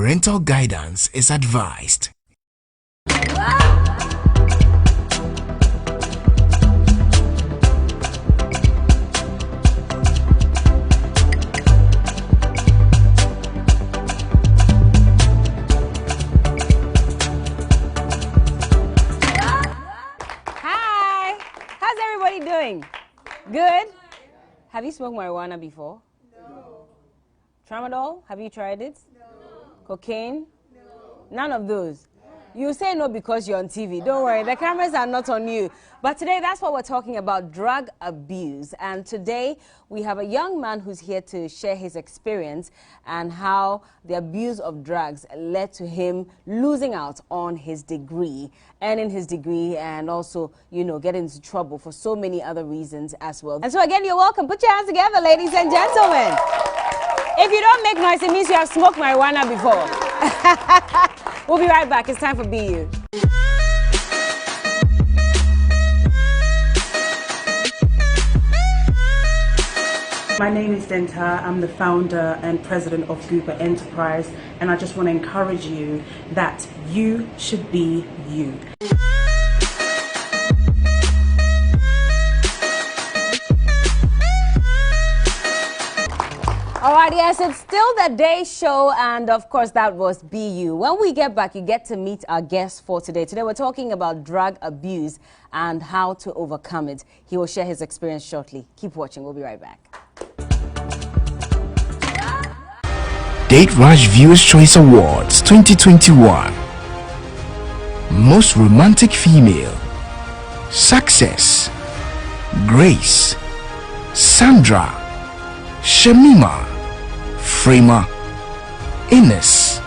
Parental guidance is advised. Hi, how's everybody doing? Good? Have you smoked marijuana before? No. Tramadol, have you tried it? No. Cocaine? No. None of those? You say no because you're on TV. Don't worry, the cameras are not on you. But today, that's what we're talking about, drug abuse. And today, we have a young man who's here to share his experience and how the abuse of drugs led to him losing out on his degree, earning his degree, and also, you know, getting into trouble for so many other reasons as well. And so again, you're welcome. Put your hands together, ladies and gentlemen. If you don't make noise, it means you have smoked marijuana before. We'll be right back. It's time for BU. My name is Denta. I'm the founder and president of Gooper Enterprise, and I just want to encourage you that you should be you. All right, yes, it's still the day show, and of course that was BU. When we get back, you get to meet our guest for today. Today we're talking about drug abuse and how to overcome it. He will share his experience shortly. Keep watching. We'll be right back. Date Rush Viewers' Choice Awards 2021. Most Romantic Female. Success. Grace. Sandra. Shamima. Frema. Ines.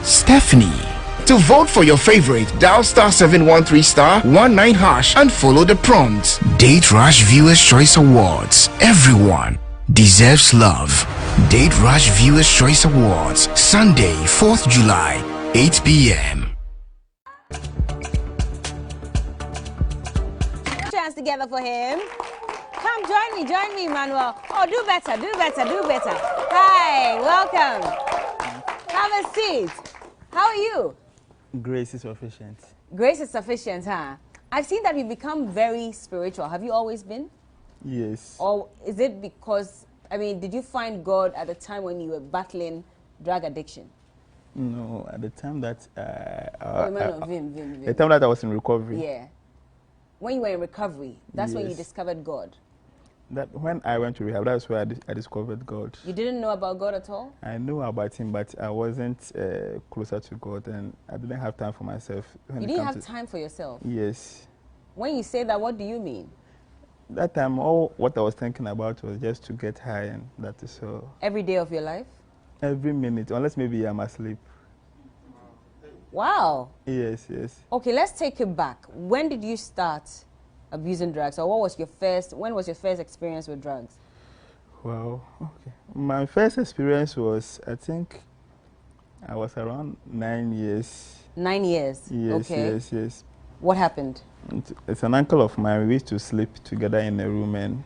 Stephanie. To vote for your favorite, dial *713*19# and follow the prompts. Date Rush Viewers' Choice Awards. Everyone deserves love. Date Rush Viewers' Choice Awards, Sunday, 4th July, 8 p.m. Put your hands together for him. Come, join me, Manuel. Oh, do better. Hi, welcome. Have a seat. How are you? Grace is sufficient. Grace is sufficient, huh? I've seen that you've become very spiritual. Have you always been? Yes. Or is it because, I mean, did you find God at the time when you were battling drug addiction? No, at the time that Vim. the time that I was in recovery. Yeah. When you were in recovery, that's when you Yes. discovered God. That when I went to rehab, that's where I discovered God. You didn't know about God at all? I knew about Him, but I wasn't closer to God, and I didn't have time for myself. You didn't have time for yourself? Yes. When you say that, what do you mean? That time, all what I was thinking about was just to get high, and that is all. Every day of your life? Every minute, unless maybe I'm asleep. Wow. Yes. Okay, let's take it back. When did you start abusing drugs, or when was your first experience with drugs? Well, okay. My first experience was, I think, I was around 9 years. 9 years? Yes, okay. Yes. What happened? It's an uncle of mine. We used to sleep together in a room, and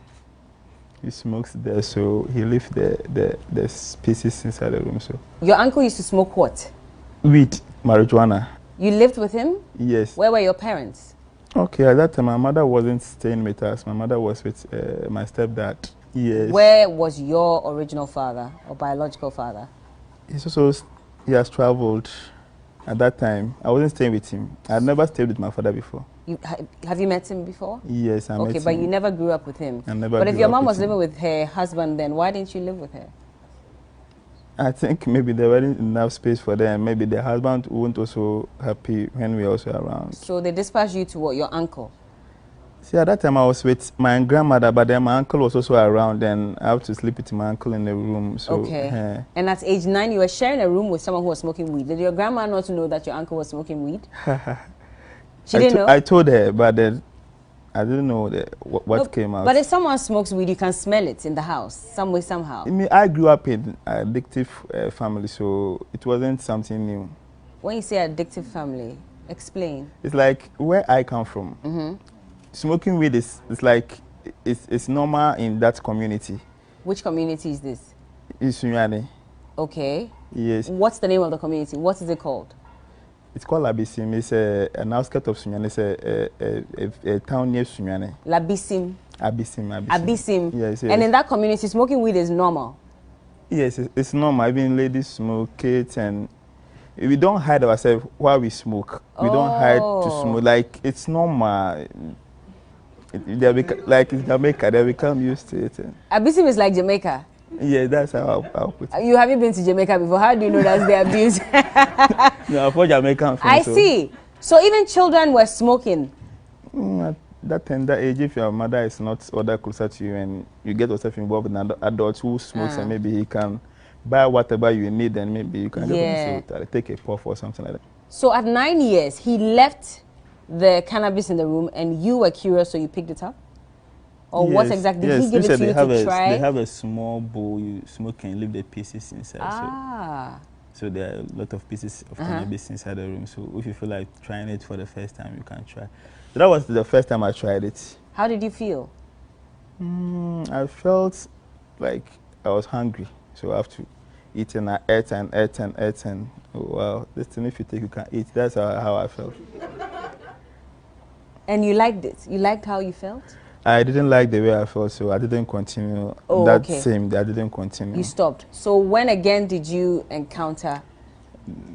he smokes there, so he left the species inside the room. So your uncle used to smoke what? Weed, marijuana. You lived with him? Yes. Where were your parents? Okay, at that time, my mother wasn't staying with us. My mother was with my stepdad. Yes. Where was your original father or biological father? He has traveled. At that time, I wasn't staying with him. I had never stayed with my father before. Have you met him before? Yes, I met him. Okay, but you never grew up with him. I never. But if your mom was living with her husband, then why didn't you live with her? I think maybe there wasn't enough space for them. Maybe the husband wasn't also happy when we were also around. So they dispatched you to what? Your uncle? See, at that time I was with my grandmother, but then my uncle was also around, and I had to sleep with my uncle in the room. So, okay. And at age 9, you were sharing a room with someone who was smoking weed. Did your grandma not know that your uncle was smoking weed? She didn't know? I told her, but then I didn't know what came out. But if someone smokes weed, you can smell it in the house, some way, somehow. I mean, I grew up in an addictive family, so it wasn't something new. When you say addictive family, explain. It's like where I come from. Smoking weed is it's normal in that community. Which community is this? It's Sunyani. Okay. Yes. What's the name of the community? What is it called? It's called Labisim. It's an outskirt of Sunyani. It's a town near Sunyani. Labisim. Abisim. Yes, yes. And in that community, smoking weed is normal. Yes, it's normal. Even ladies smoke, kids, and we don't hide ourselves while we smoke. We don't hide to smoke. Like, it's normal. Like in Jamaica, they become used to it. Abisim is like Jamaica. Yeah, that's how I'll put it. You haven't been to Jamaica before. How do you know that's the abuse? No, I'm from Jamaican. I see. So even children were smoking. At that tender age, if your mother is not other closer to you and you get yourself involved in an adult who smokes, and maybe he can buy whatever you need, and maybe you can take a puff or something like that. So at 9 years, he left the cannabis in the room and you were curious, so you picked it up? Or yes, what exactly? Did he give it to you to try? They have a small bowl you smoke and leave the pieces inside. So there are a lot of pieces of cannabis inside the room. So if you feel like trying it for the first time, you can try. So that was the first time I tried it. How did you feel? I felt like I was hungry. So I have to eat, and I ate and ate and ate, and oh, wow, this thing, if you take, you can eat. That's how I felt. And you liked it? You liked how you felt? I didn't like the way I felt, so I didn't continue. Same day, I didn't continue. You stopped. So when again did you encounter?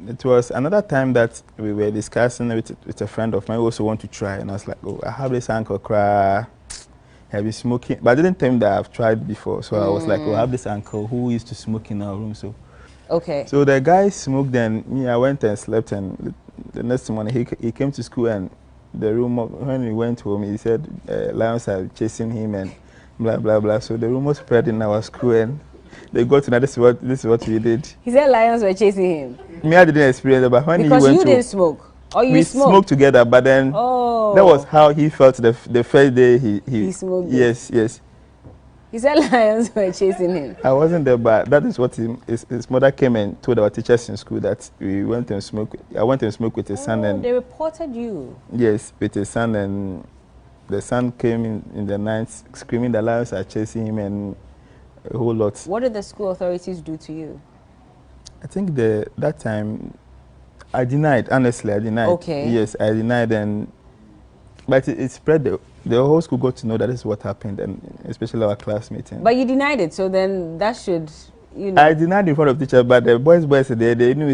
It was another time that we were discussing with a friend of mine who also want to try, and I was like, oh, I have this uncle cry. Have you smoking? But I didn't tell him that I've tried before, so I was like, oh, I have this uncle who used to smoke in our room, so. Okay. So the guy smoked, and me, I went and slept, and the next morning he came to school, and the rumor, when we went home, he said lions are chasing him and blah, blah, blah. So the rumor spread in our school, and they got to know this is what we did. He said lions were chasing him? Me, I didn't experience it, but when he went to... Because you didn't smoke? Or you smoked? We smoked together, but then that was how he felt the first day he smoked. Yes, yes. He said lions were chasing him. I wasn't there, but that is what his mother came and told our teachers in school, that we went and smoked. I went and smoked with his son, and they reported you. Yes, with his son, and the son came in the night screaming the lions are chasing him and a whole lot. What did the school authorities do to you? I think that time I denied. Honestly, I denied. Okay. Yes, I denied, but it spread. The whole school got to know that this is what happened, and especially our classmates. But you denied it, so then that should, you know. I denied in front of teachers, but the boys they knew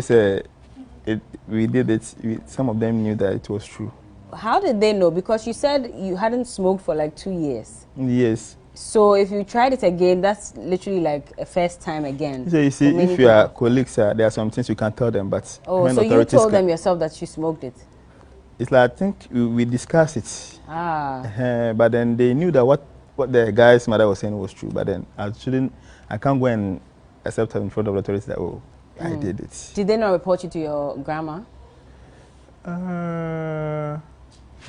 we did it. Some of them knew that it was true. How did they know? Because you said you hadn't smoked for like 2 years. Yes. So if you tried it again, that's literally like a first time again. So you see, if you are colleagues, there are some things you can tell them, but so you told them yourself that you smoked it? It's like, I think we discussed it. But then they knew that what the guy's mother was saying was true. But then I can't go and accept her in front of the authorities that, oh, I did it. Did they not report you to your grandma? You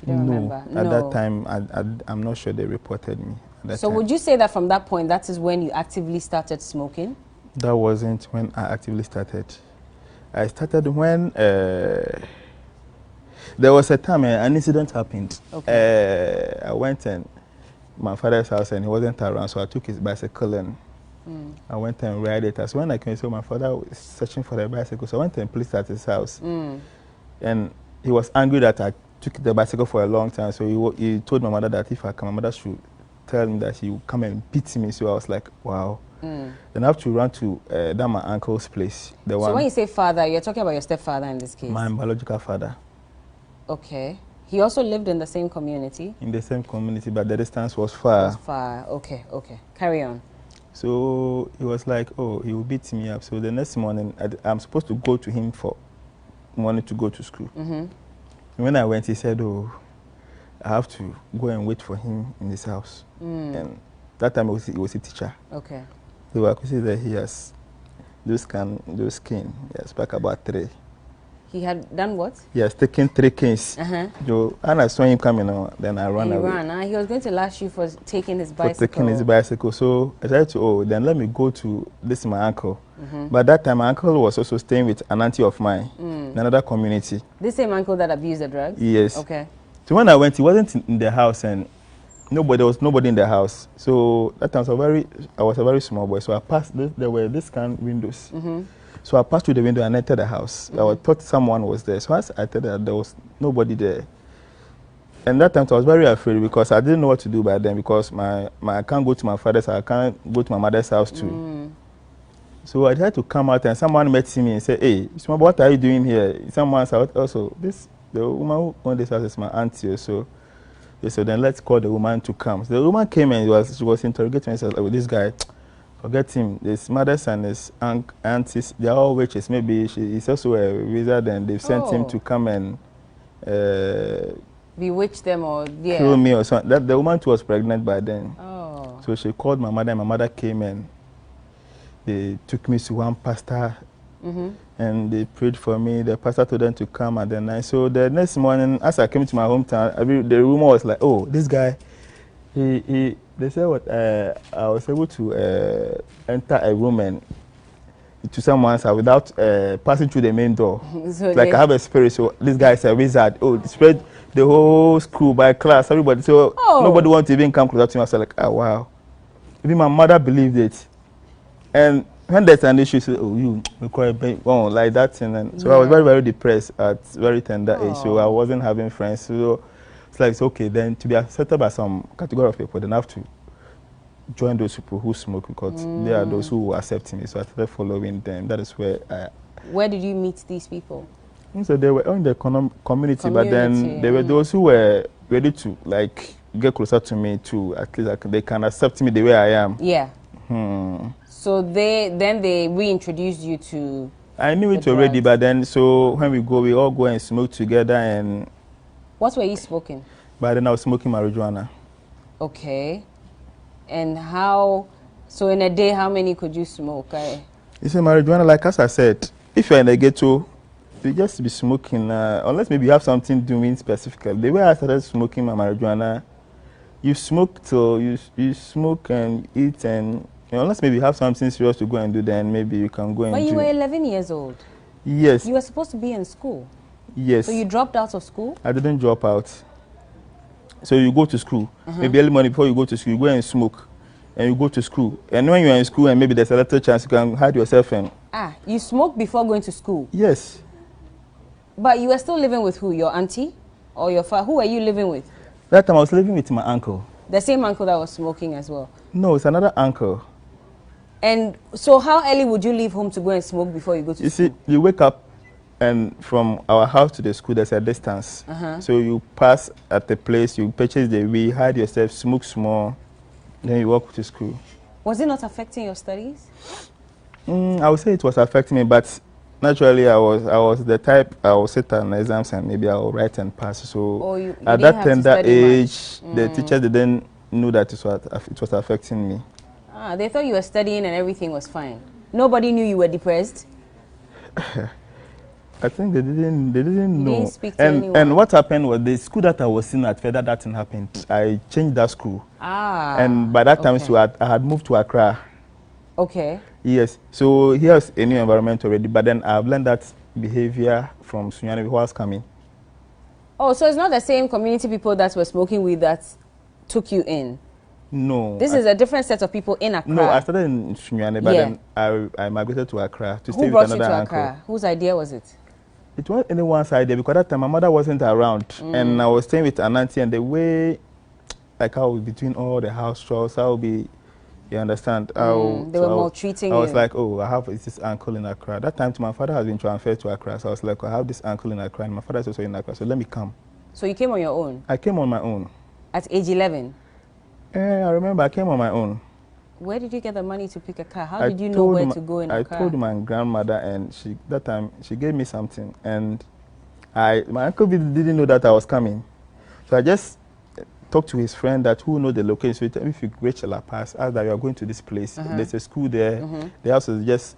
don't remember? At that time, I'm not sure they reported me. So would you say that from that point, that is when you actively started smoking? That wasn't when I actively started. I started when... there was a time an incident happened. Okay. I went in my father's house and he wasn't around, so I took his bicycle and I went and ride it. As when I came, so my father was searching for the bicycle, so I went and placed it at his house. And he was angry that I took the bicycle for a long time, so he told my mother that if I come, my mother should tell him that he would come and beat me. So I was like, wow. Then I have to run to my uncle's place. So when you say father, you're talking about your stepfather in this case? My biological father. Okay. He also lived in the same community? In the same community, but the distance was far. It was far. Okay, okay. Carry on. So he was like, oh, he will beat me up. So the next morning, I'm supposed to go to him for money to go to school. When I went, he said, oh, I have to go and wait for him in his house. And that time he was a teacher. Okay. So I could see that he has those skin. He has back about 3. He had done what? He has taken 3 canes. And I saw him coming on, then I ran away. He was going to lash you for taking his bicycle. For taking his bicycle. So I said to, then let me go to my uncle. But that time my uncle was also staying with an auntie of mine in another community. This same uncle that abused the drugs? Yes. Okay. So when I went, he wasn't in the house, and there was nobody in the house. So that time I was a very small boy. So I passed, there were these kind of windows. So I passed through the window and entered the house. I thought someone was there. So as I entered, there was nobody there. And that time I was very afraid because I didn't know what to do by then because I can't go to my father's house, I can't go to my mother's house too. So I tried to come out and someone met me and said, hey, what are you doing here? Someone said, also, the woman who owned this house is my auntie. So they said, then let's call the woman to come. So the woman came and she was interrogating me and said, oh, this guy, forget him. His mothers and his aunties, they are all witches. Maybe he's also a wizard and they've sent him to come and bewitch them or kill me or something. The woman too was pregnant by then. Oh. So she called my mother and my mother came and they took me to one pastor and they prayed for me. The pastor told them to come at the night. So the next morning, as I came to my hometown, the rumor was like, oh, this guy, they said what, I was able to enter a room and to someone's house without passing through the main door. So like I have a spirit, so this guy is a wizard. Oh, spread the whole school by class, everybody. So nobody wants to even come closer to me. I was like, oh, wow. Even my mother believed it. And when there's an issue, say, oh, you require like that. And so I was very, very depressed at very tender age. So I wasn't having friends. So it's like, it's okay, then to be accepted by some category of people, then I have to join those people who smoke because they are those who accept me. So I started following them. That is where Where did you meet these people? So they were in the community, but then there were those who were ready to like get closer to me too. At least they can accept me the way I am. Yeah. So they reintroduced you to. I knew it already, but then so when we all go and smoke together. And what were you smoking? But then I was smoking marijuana. Okay. And how? So in a day, how many could you smoke? You see, marijuana, like as I said, if you're in a ghetto, you just be smoking, unless maybe you have something doing specifically. The way I started smoking my marijuana, you smoke till you smoke and eat, and unless maybe you have something serious to go and do, then maybe you can go and do. But you were 11 years old. Yes. You were supposed to be in school. Yes. So you dropped out of school? I didn't drop out. So you go to school. Maybe early morning before you go to school, you go and smoke. And you go to school. And when you're in school and maybe there's a little chance you can hide yourself in. Ah, you smoked before going to school? Yes. But you were still living with who? Your auntie? Or your father? Who were you living with? That time I was living with my uncle. The same uncle that was smoking as well? No, it's another uncle. And so how early would you leave home to go and smoke before you go to school? You see, you wake up and from our house to the school, there's a distance. So you pass at the place, you purchase the weed, hide yourself, smoke small, then you walk to school. Was it not affecting your studies? I would say it was affecting me, but naturally I was the type, I will sit on exams and maybe I will write and pass. So you at that tender age, the teachers didn't know that it was affecting me. Ah, they thought you were studying and everything was fine. Nobody knew you were depressed? I think they didn't know. Didn't speak to anyone. And what happened was the school that I was in at further that thing happened. I changed that school. Ah. And by that time, so I had moved to Accra. Okay. Yes. So here's a new environment already, but then I've learned that behavior from Sunyani who was coming. Oh, so it's not the same community people that were smoking weed that took you in? No. This is a different set of people in Accra. No, I started in Sunyani, but then I migrated to Accra to stay with another uncle. Accra? Whose idea was it? It wasn't anyone's idea because at that time my mother wasn't around and I was staying with an auntie, and the way like I was between all the house chores, I would be, you understand? They were maltreating you. I was like, oh, I have this uncle in Accra. That time my father has been transferred to Accra, so I was like, I have this uncle in Accra and my father is also in Accra, so let me come. So you came on your own? I came on my own. At age 11? I remember I came on my own. Where did you get the money to pick a car? How did you know where to go in a car? I told my grandmother, and that time she gave me something, and my uncle didn't know that I was coming. So I just talked to his friend who know the location. So if you reach La Paz, ask that you are going to this place. There's a school there. The house is just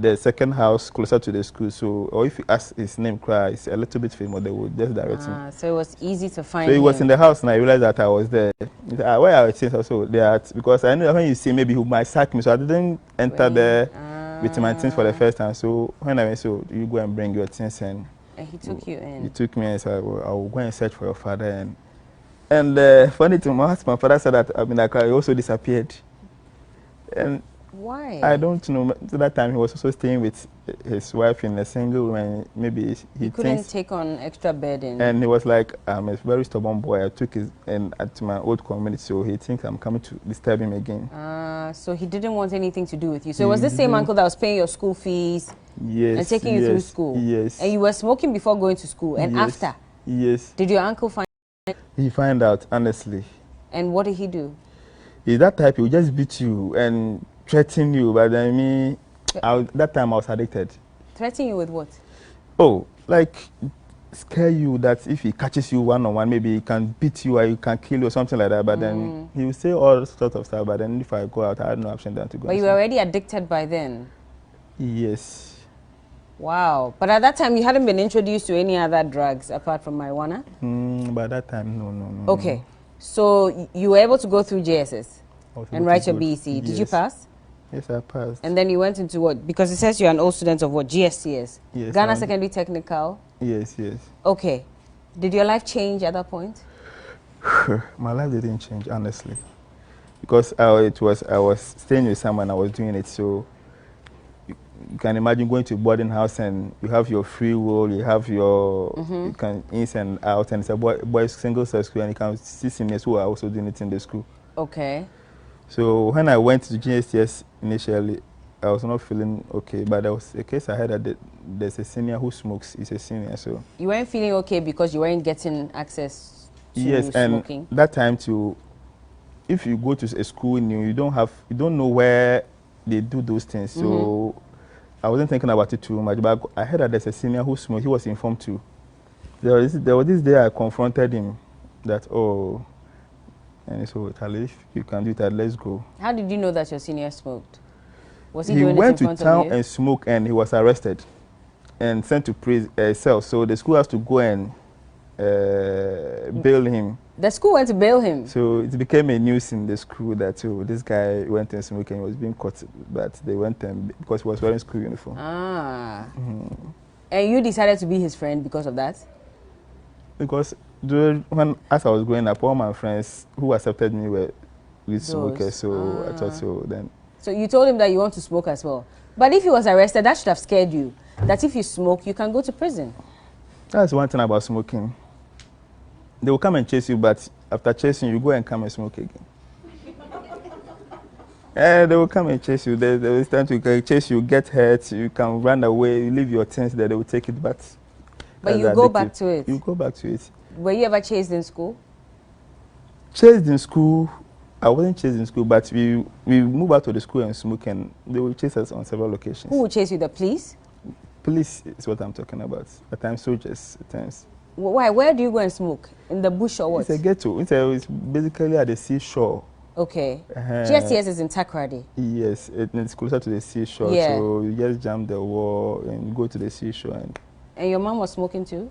the second house closer to the school. So, or if you ask his name, it's a little bit famous, they would just direct him. So it was easy to find. So he was in the house, and I realized that I was there. Where I was also there, because I knew when you see maybe he might sack me, so I didn't enter there with my things for the first time. So when I went, so you go and bring your things, and he took you in. He took me and said, I will go and search for your father. And funny thing, my father said that he also disappeared. And Why? I don't know. At that time, he was also staying with his wife in a single room. Maybe he couldn't take on extra burden. And he was like, I'm a very stubborn boy. I took his at my old community, so he thinks I'm coming to disturb him again. So he didn't want anything to do with you. So it was the same uncle that was paying your school fees? Yes. And taking you through school? Yes. And you were smoking before going to school? And after? Yes. Did your uncle find out? He found out, honestly. And what did he do? He's that type, he will just beat you and threaten you. But I mean, that time I was addicted. Threaten you with what? Oh, like scare you that if he catches you one-on-one, maybe he can beat you or he can kill you or something like that. But then he will say all sorts of stuff. But then if I go out, I had no option than to go. But you were already addicted by then? Yes. Wow. But at that time, you hadn't been introduced to any other drugs apart from marijuana? By that time, no. Okay. So you were able to go through JSS and write your BEC. Yes. Did you pass? Yes, I passed. And then you went into what? Because it says you're an old student of what? GSTS? Yes. Ghana Secondary Technical? Yes. Okay. Did your life change at that point? My life didn't change, honestly. Because I was staying with someone, I was doing it, so you can imagine going to a boarding house and you have your free will, you have your, you can in and out, and it's a boys single sex school, and you can see seniors who are also doing it in the school. Okay. So when I went to GSTS initially, I was not feeling okay, but there was a case I heard that there's a senior who smokes. He's a senior, so. You weren't feeling okay because you weren't getting access to smoking? And that time too, if you go to a school new, you don't know where they do those things, so I wasn't thinking about it too much, but I heard that there's a senior who smoked. He was informed too. There was this day I confronted him that, oh, and so if you can do that, let's go. How did you know that your senior smoked? Was he doing it in front of you? He went to town and smoked, and he was arrested and sent to cell. So the school has to go and bail him. The school went to bail him? So it became a news in the school that this guy went and smoked and he was being caught, but they went and because he was wearing school uniform. Ah. And you decided to be his friend because of that? Because as I was growing up, all my friends who accepted me were with smokers, so I thought so then. So you told him that you want to smoke as well. But if he was arrested, that should have scared you. That if you smoke, you can go to prison. That's one thing about smoking. They will come and chase you, but after chasing you, go and come and smoke again. They will come and chase you. They will stand to chase you, get hurt, you can run away, you leave your things there, they will take it back. But you go back to it? You go back to it. Were you ever chased in school? Chased in school? I wasn't chased in school, but we moved out to the school and smoke, and they will chase us on several occasions. Who will chase you, the police? Police is what I'm talking about. At times soldiers, at times. Why? Where do you go and smoke? In the bush or what? It's a ghetto. It's basically at the seashore. Okay. GSTS is in Takoradi? Yes, it's closer to the seashore. Yeah. So you just jump the wall and go to the seashore. And your mom was smoking too?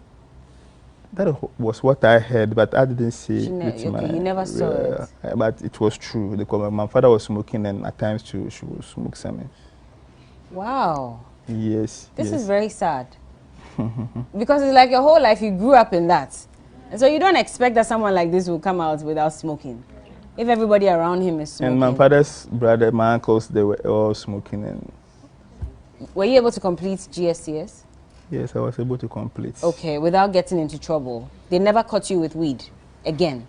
That was what I heard, but I didn't see it. Okay, you never saw it? But it was true. My father was smoking, and at times too, she would smoke some. Wow. Yes. This is very sad. Because it's like your whole life you grew up in that. And so you don't expect that someone like this will come out without smoking. If everybody around him is smoking. And my father's brother, my uncles, they were all smoking. And were you able to complete GSTS? Yes, I was able to complete. Okay, without getting into trouble. They never caught you with weed again?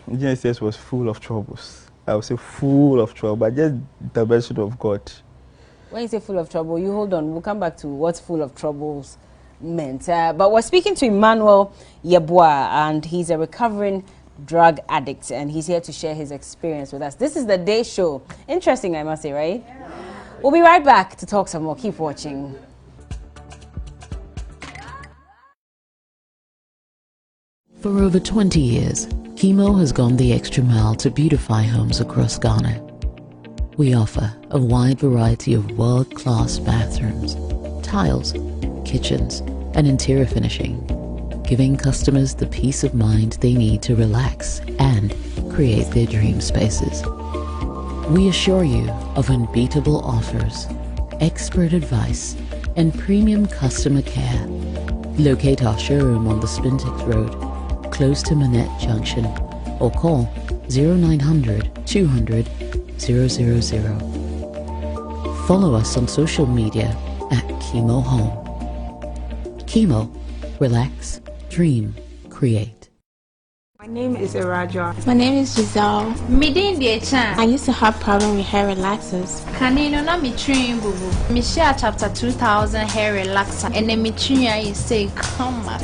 GSTS was full of troubles. I would say full of trouble, but just the blessing of God. When you say full of trouble, you hold on. We'll come back to what's full of troubles meant. But we're speaking to Emmanuel Yeboah, and he's a recovering drug addict, and he's here to share his experience with us. This is the Day Show. Interesting, I must say, right? Yeah. We'll be right back to talk some more. Keep watching. For over 20 years, Chemo has gone the extra mile to beautify homes across Ghana. We offer a wide variety of world-class bathrooms, tiles, kitchens, and interior finishing, giving customers the peace of mind they need to relax and create their dream spaces. We assure you of unbeatable offers, expert advice, and premium customer care. Locate our showroom on the Spintex Road, close to Manette Junction, or call 0900 200 000. Follow us on social media at Chemo Home. Chemo, relax, dream, create. My name is Iraja. My name is Giselle. I used to have problem with hair relaxers. Kanino na mi train bubu. Mi share chapter 2000 hair relaxer and then mi train you say come on.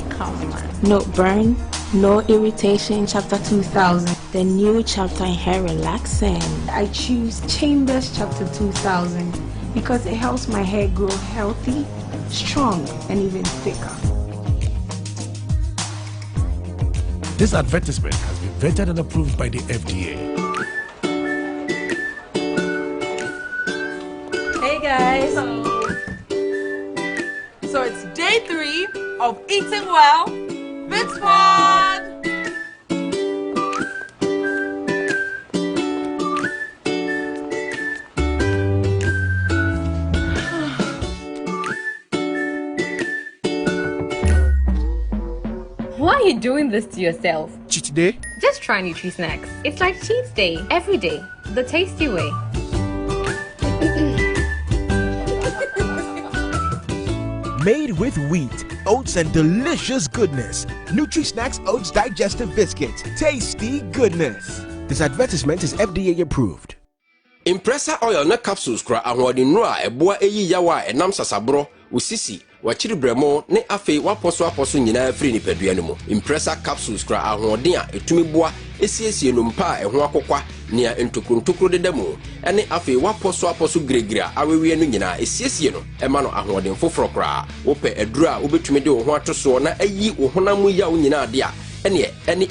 No burn, no irritation chapter 2000. The new chapter in hair relaxing. I choose Chambers chapter 2000 because it helps my hair grow healthy, strong, and even thicker. This advertisement has been vetted and approved by the FDA. Hey guys. So it's day 3 of Eating Well with Squad. Why are you doing this to yourself? Cheat day? Just try Nutri-Snacks. It's like cheat day, every day, the tasty way. Made with wheat, oats, and delicious goodness. Nutri-Snacks Oats Digestive Biscuits. Tasty goodness. This advertisement is FDA approved. Impressa oil na capsules kura ahwodin no a eboa eyi yawa enam sasabro usisi wachiri bremo ne afei waposo nyina afiri ni padua no mu. Impressa capsules kura ahwodin a etumi boa esiesie no mpa eho akokwa nia entokrontokro dedamu ene afei waposo gregra awewie no nyina esiesie no ema no ahwodin foforo kura wope eduru a obetumi de wo ho atoso na ayi wo honamu ya wo nyina ade a any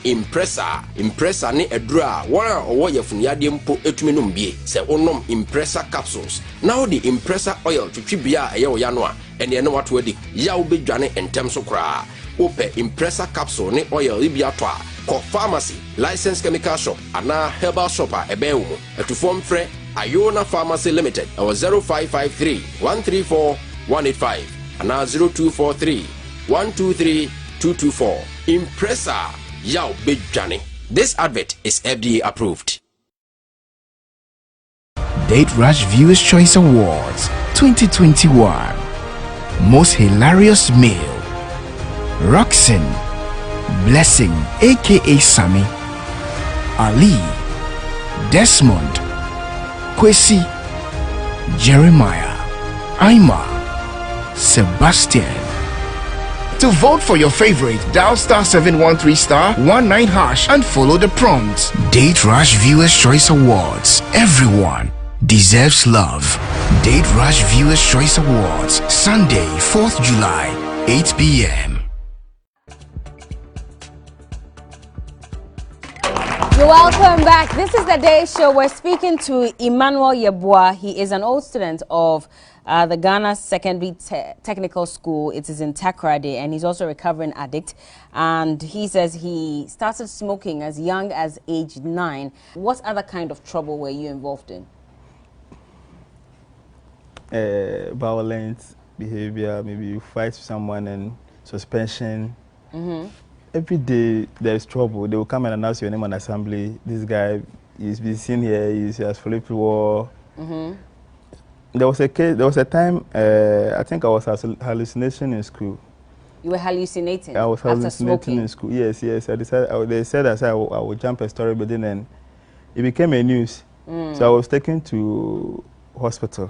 impressa ne edura wara owo yefunu yade mpo etumi no mbie se onom impressa capsules na wo di impressa oil twitwibia eye wo ya no a ene ne wato adi ya wo bedwane entem so kra wo pe impressa capsule ne oil ibia to a ko pharmacy licensed chemical shop ana herbal shop a ebe wo mu etufom frɛ Ayona Pharmacy Limited 0553 134 185 ana 0243 123 224 Impressa Yao Big Johnny. This advert is FDA approved. Date Rush Viewers Choice Awards 2021. Most hilarious male: Roxanne, Blessing aka Sammy, Ali, Desmond, Kwesi, Jeremiah, Aima, Sebastian. To vote for your favorite, dial *713*19# and follow the prompts. Date Rush Viewers Choice Awards. Everyone deserves love. Date Rush Viewers Choice Awards, Sunday, 4th July, 8 p.m. You're welcome back. This is the Day Show. We're speaking to Emmanuel Yeboah. He is an old student of the Ghana Secondary Technical School. It is in Takoradi, and he's also a recovering addict. And he says he started smoking as young as age 9. What other kind of trouble were you involved in? Violent behavior, maybe you fight with someone and suspension. Every day there's trouble. They will come and announce your name on assembly. This guy, he's been seen here, he has Philippe War. There was a case, there was a time, I think I was hallucinating in school. You were hallucinating? I was hallucinating in school. Yes. I decided, they said I would jump a story, but then it became a news. So I was taken to hospital.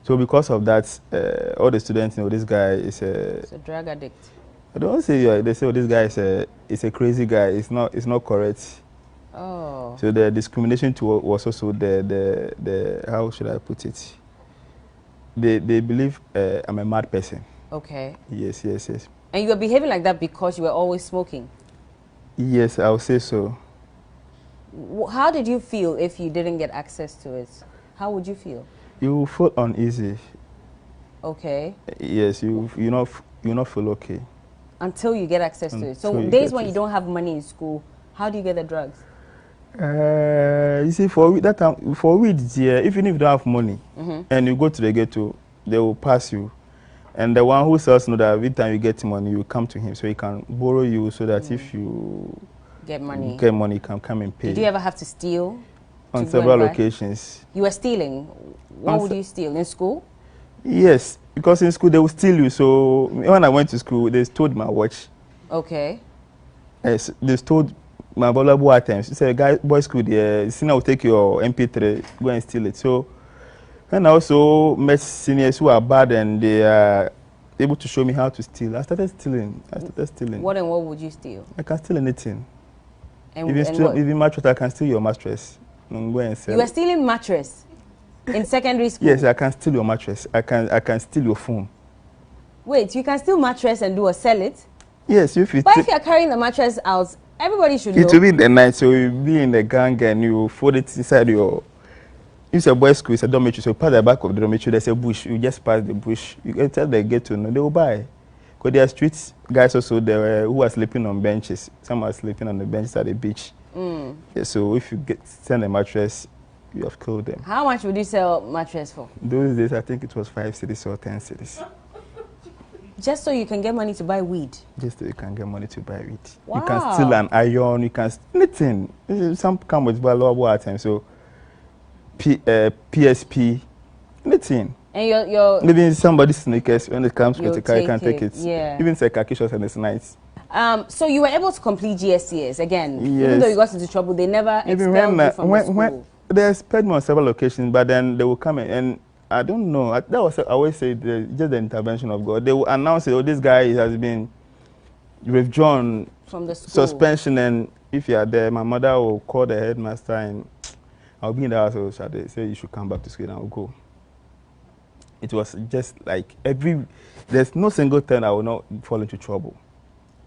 So because of that, all the students know this guy is a drug addict. I don't say they say this guy is a crazy guy. It's not correct. Oh. So the discrimination was also the how should I put it? They believe I'm a mad person. Okay. Yes. And you were behaving like that because you were always smoking? Yes, I would say so. How did you feel if you didn't get access to it? How would you feel? You feel uneasy. Okay. Yes, you not feel okay. Until you get access to it. So days when you don't have money in school, how do you get the drugs? You see, for weed, yeah, even if you don't have money and you go to the ghetto, they will pass you. And the one who sells know that every time you get money, you come to him so he can borrow you so that if you get money, you can come and pay. Did you ever have to steal? On several occasions. You were stealing? What would you steal? In school? Yes, because in school they would steal you. So when I went to school, they stole my watch. Okay. Yes, they stole my valuable items. They said, boys school, the senior will take your MP3, go and steal it. So when I also met seniors who are bad and they are able to show me how to steal, I started stealing. What and what would you steal? I can steal anything. And even mattress, I can steal your mattress. And go and sell. You were stealing mattress in secondary school? Yes, I can steal your mattress. I can steal your phone. Wait, you can steal mattress and sell it? Yes, if you. But if you're carrying the mattress out, everybody should know. It will be in the night, so you'll be in the gang and you fold it inside your. If it's a boys' school, it's a dormitory. So pass the back of the dormitory. There's a bush. You just pass the bush. You can tell the gate to know. They will buy. Because there are street guys also there who are sleeping on benches. Some are sleeping on the benches at the beach. Yeah, so if you send a mattress, you have killed them. How much would you sell mattress for? Those days, I think it was 5 cedis or 10 cedis. Just so you can get money to buy weed? Just so you can get money to buy weed. Wow. You can steal an iron, you can anything. Some come with valuable items, so PSP, anything. And your even somebody's sneakers when it comes with the car, you can take it. Yeah. Even Sekakishos and it's nice. So you were able to complete GSCS again, yes. Even though you got into trouble, they never expelled you from the school. They expelled me on several occasions, but then they will come and I don't know. That was I always say just the intervention of God. They will announce it. Oh, this guy has been withdrawn from the school. Suspension, and if you are there, my mother will call the headmaster and I'll be in the house. So shall they say you should come back to school and I'll go. It was just like there's no single time I will not fall into trouble.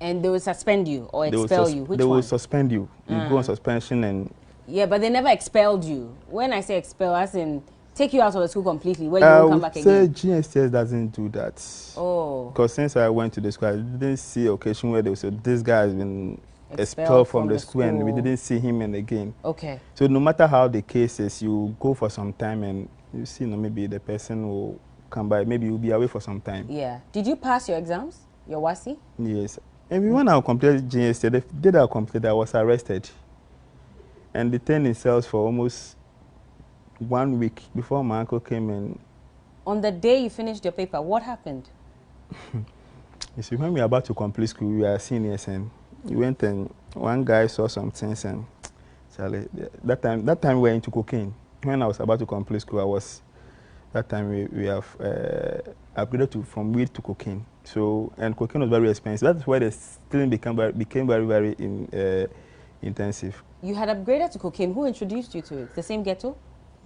And they will suspend you or expel you? Which one? They will one? Suspend you. You go on suspension and... Yeah, but they never expelled you. When I say expel, as in take you out of the school completely, where you won't come back again? GSCS doesn't do that. Oh. Because since I went to the school, I didn't see an occasion where they would say, this guy has been expelled from the school and we didn't see him again. Okay. So no matter how the case is, you go for some time and you see, maybe the person will come by, maybe you'll be away for some time. Yeah. Did you pass your exams, your WASSCE? Yes. And when I completed GSCS, the day I completed, I was arrested and detained in cells for almost 1 week before my uncle came in. On the day you finished your paper, what happened? You see, when we were about to complete school, we were seniors and we went and one guy saw some things and Charlie, that time we were into cocaine. When I was about to complete school, that time we have upgraded from weed to cocaine. So, and cocaine was very expensive. That's why the stealing became very, very intensive. You had upgraded to cocaine. Who introduced you to it? The same ghetto?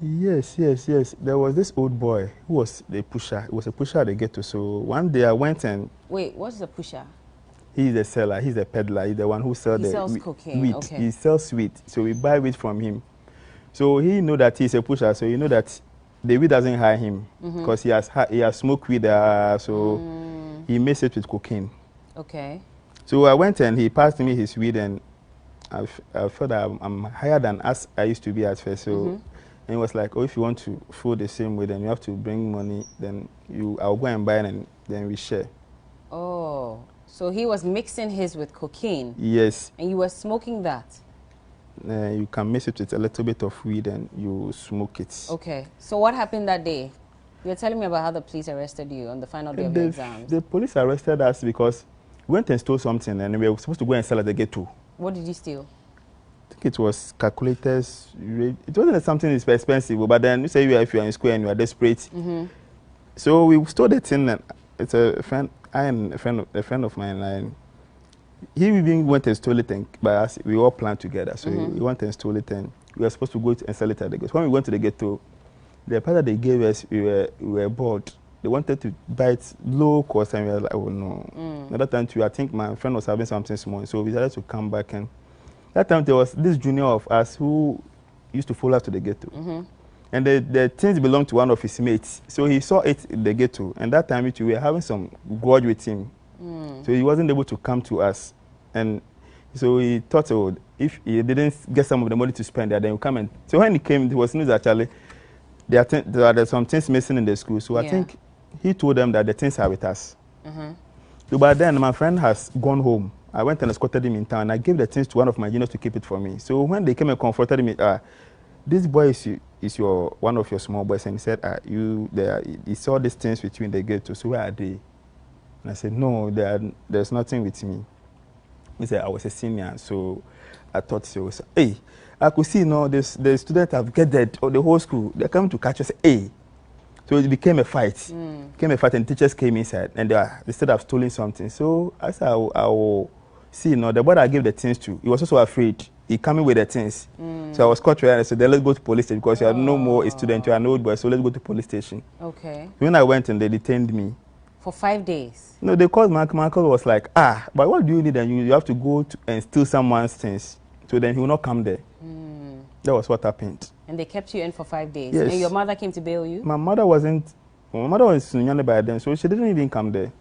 Yes. There was this old boy who was the pusher. He was a pusher at the ghetto. So one day I went and... Wait, what's the pusher? He's the seller. He's the peddler. He's the one who sells cocaine. Wheat. Okay. He sells wheat. So we buy wheat from him. So he know that he's a pusher. So you know that the weed doesn't hire him because he has smoked weed. So he mixed it with cocaine. Okay. So I went and he passed me his weed and I felt that I'm higher than as I used to be at first. So and he was like, oh, if you want to fool the same way, then you have to bring money. Then I'll go and buy it and then we share. Oh, so he was mixing his with cocaine. Yes. And you were smoking that. You can mix it with a little bit of weed and you smoke it. Okay. So what happened that day? You were telling me about how the police arrested you on the final day of the exams. The police arrested us because we went and stole something and we were supposed to go and sell at the ghetto. What did you steal? I think it was calculators. It wasn't something expensive, but then you say if you are in school and you are desperate. So we stole the thing and it's a friend of mine and he even went and stole it and by us, we all planned together. So we went and stole it and we were supposed to go and sell it at the ghetto. When we went to the ghetto, the part that they gave us, we were bored. They wanted to buy it low cost and we were like, oh no. Another time too, I think my friend was having something small. So we decided to come back and that time there was this junior of us who used to follow us to the ghetto. And the things belonged to one of his mates. So he saw it in the ghetto. And that time we were having some grudge with him. So he wasn't able to come to us. And so he thought, oh, if he didn't get some of the money to spend there, then he'll come and... So when he came, it was news actually, there are some things missing in the school. So I think he told them that the things are with us. So by then, my friend has gone home. I went and escorted him in town. I gave the things to one of my juniors to keep it for me. So when they came and confronted me, this boy is your one of your small boys, and he said, he saw these things with you in the ghetto, so where are they? And I said, no, there's nothing with me. He said, I was a senior, so I thought so. Hey, I could see, the students have gathered, or the whole school, they're coming to catch us. Hey. So it became a fight. And teachers came inside, and they said I've stolen something. So I said, I will see, the boy I gave the things to, he was also afraid. He coming with the things. So I was caught right, and I said, let's go to police station, because you are no more a student, you are an old boy, so let's go to police station. Okay. When I went and they detained me. For 5 days? No, they called my uncle was like, but what do you need? And you have to go and steal someone's things. So then he will not come there. That was what happened. And they kept you in for 5 days? Yes. And your mother came to bail you? My mother was in Sunyani by then, so she didn't even come there.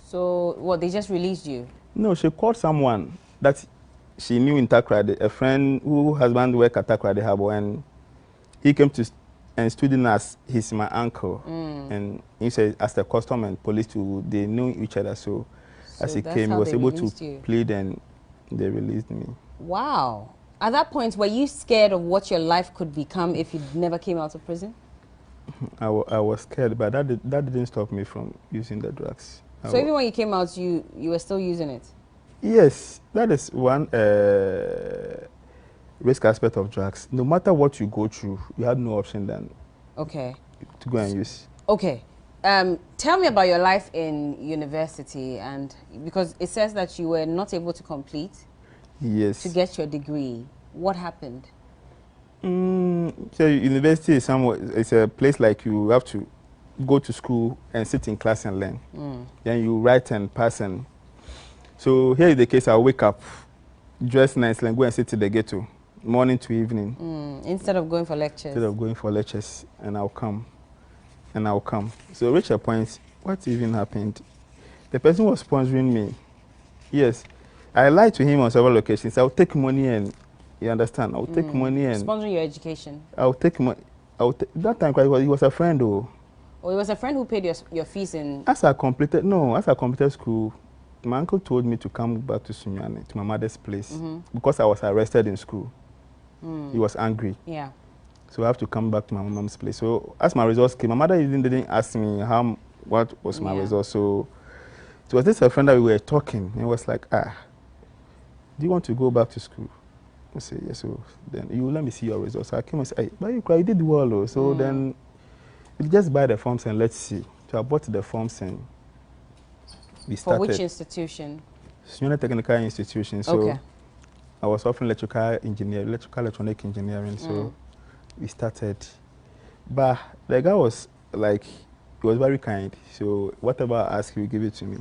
So, what, they just released you? No, she called someone that she knew in Takrady, a friend whose husband worked at Takrady Harbour, and he came to and stood in as he's my uncle. And he said, as the custom and police, they knew each other, so as he came, he was able to plead, and they released me. Wow. At that point, were you scared of what your life could become if you never came out of prison? I was scared, but that didn't stop me from using the drugs. So even when you came out, you were still using it? Yes, that is one risk aspect of drugs. No matter what you go through, you had no option than to go and use. Okay. Tell me about your life in university, and because it says that you were not able to complete. Yes. To get your degree. What happened? So university is it's a place like you have to go to school and sit in class and learn. Then you write and pass. And so here is the case. I'll wake up, dress nicely, and go and sit in the ghetto, morning to evening. Instead of going for lectures? Instead of going for lectures, and I'll come. So reach a point, what even happened? The person was sponsoring me. Yes. I lied to him on several occasions. I'll take money and, you understand? I'll take money and... Sponsoring your education? I'll take money. That time, he was a friend, though. Oh, it was a friend who paid your fees in... As I completed school, my uncle told me to come back to Sunyani, to my mother's place, because I was arrested in school. He was angry. Yeah. So I have to come back to my mom's place. So as my results came, my mother even didn't ask me what was my result. So it was this a friend that we were talking, and it was like, do you want to go back to school? I said, yes. So then you let me see your results. So I came and said, hey, but you did well. So then you just buy the forms and let's see. So I bought the forms and we started. For which institution? Sunyani Technical Institution. So I was offering electrical electronic engineering. So we started. But the guy was like, he was very kind. So whatever I ask, he will give it to me.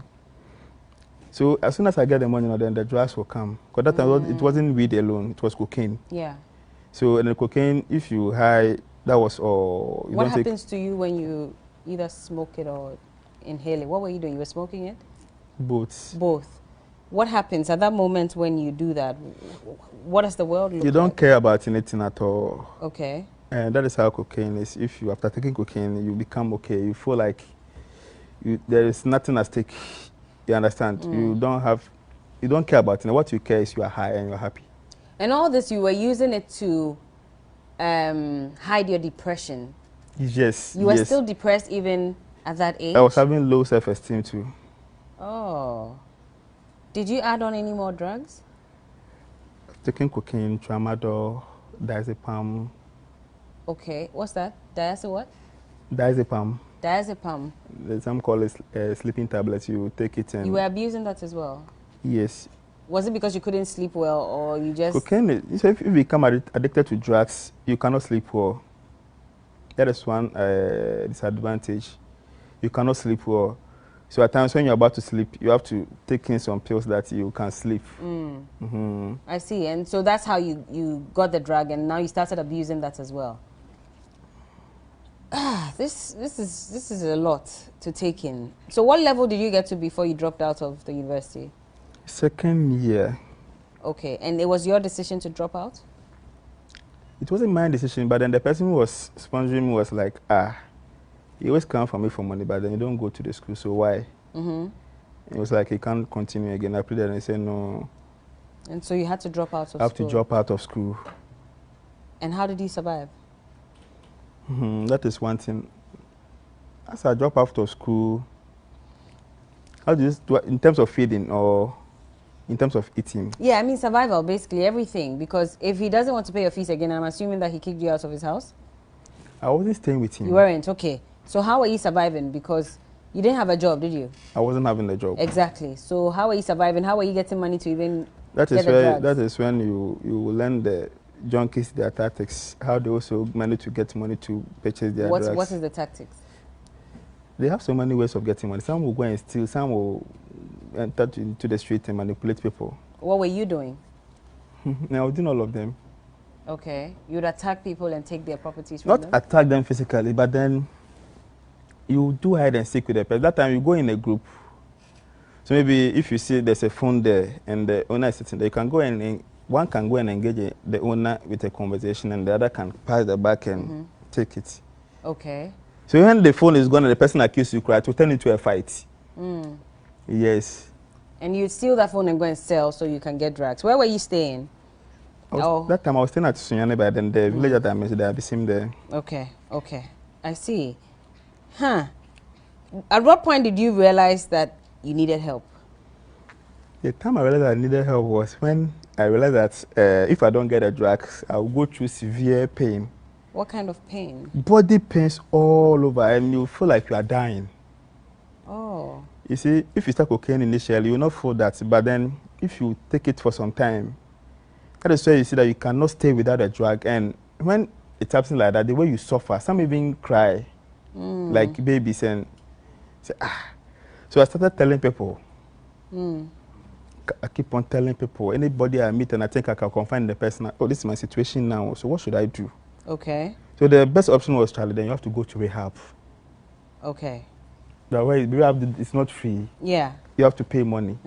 So as soon as I get the money, then the drugs will come. Because that time it wasn't weed alone; it was cocaine. Yeah. So and the cocaine, if you high, that was all. What happens to you when you either smoke it or inhale it? What were you doing? You were smoking it? Both. Both. What happens at that moment when you do that? What does the world look like? You don't care about anything at all. Okay. And that is how cocaine is. If you after taking cocaine, you become okay. You feel like there is nothing at stake. You understand? You don't care about it. What you care is you are high and you're happy. And all this, you were using it to hide your depression. Yes. You were still depressed even at that age? I was having low self-esteem too. Oh. Did you add on any more drugs? Taking cocaine, tramadol, diazepam. Okay. What's that? What? Diazepam. Diazepam. Some call it sleeping tablets. You take it and... You were abusing that as well? Yes. Was it because you couldn't sleep well, or you just... Cocaine, if you become addicted to drugs, you cannot sleep well. That is one disadvantage. You cannot sleep well. So at times when you're about to sleep, you have to take in some pills that you can sleep. I see. And so that's how you got the drug, and now you started abusing that as well. This is a lot to take in. So what level did you get to before you dropped out of the university? Second year. Okay, and it was your decision to drop out? It wasn't my decision, but then the person who was sponsoring me was like, you always come for me for money, but then you don't go to the school, so why? It was like, he can't continue again. I pleaded and he said no. And so you had to drop out of school? I have to drop out of school. And how did you survive? That is one thing. As I drop after school, how do you do in terms of feeding or in terms of eating? Yeah, I mean survival, basically everything. Because if he doesn't want to pay your fees again, I'm assuming that he kicked you out of his house? I wasn't staying with him. You weren't? Okay. So how are you surviving? Because you didn't have a job, did you? I wasn't having a job. Exactly. So how are you surviving? How are you getting money to even that is when you learn the junkies, their tactics, how they also manage to get money to purchase their drugs. What is the tactics? They have so many ways of getting money. Some will go and steal, some will enter into the street and manipulate people. What were you doing? I was doing all of them. Okay. You'd attack people and take their properties from them? Not attack them physically, but then you do hide and seek with the person. That time you go in a group. So maybe if you see there's a phone there and the owner is sitting there, you can go and one can go and engage the owner with a conversation and the other can pass the back and take it. Okay. So when the phone is gone and the person accused you, it will turn into a fight. Yes. And you steal that phone and go and sell so you can get drugs. Where were you staying? That time I was staying at Sunyane, but then the village that I mentioned, I've seen there. Okay, okay. I see. Huh. At what point did you realize that you needed help? The time I realized I needed help was when I realized that if I don't get the drugs, I'll go through severe pain. What kind of pain? Body pains all over and you feel like you are dying. Oh. You see, if you start cocaine initially, you will not feel that. But then if you take it for some time, that is why you see that you cannot stay without a drug. And when it happens like that, the way you suffer, some even cry like babies and say, ah. So I started telling people. I keep on telling people, anybody I meet and I think I can confine the person, oh, this is my situation now, so what should I do? Okay. So the best option was, Charlie, then you have to go to rehab. Okay. The way rehab is not free. Yeah. You have to pay money.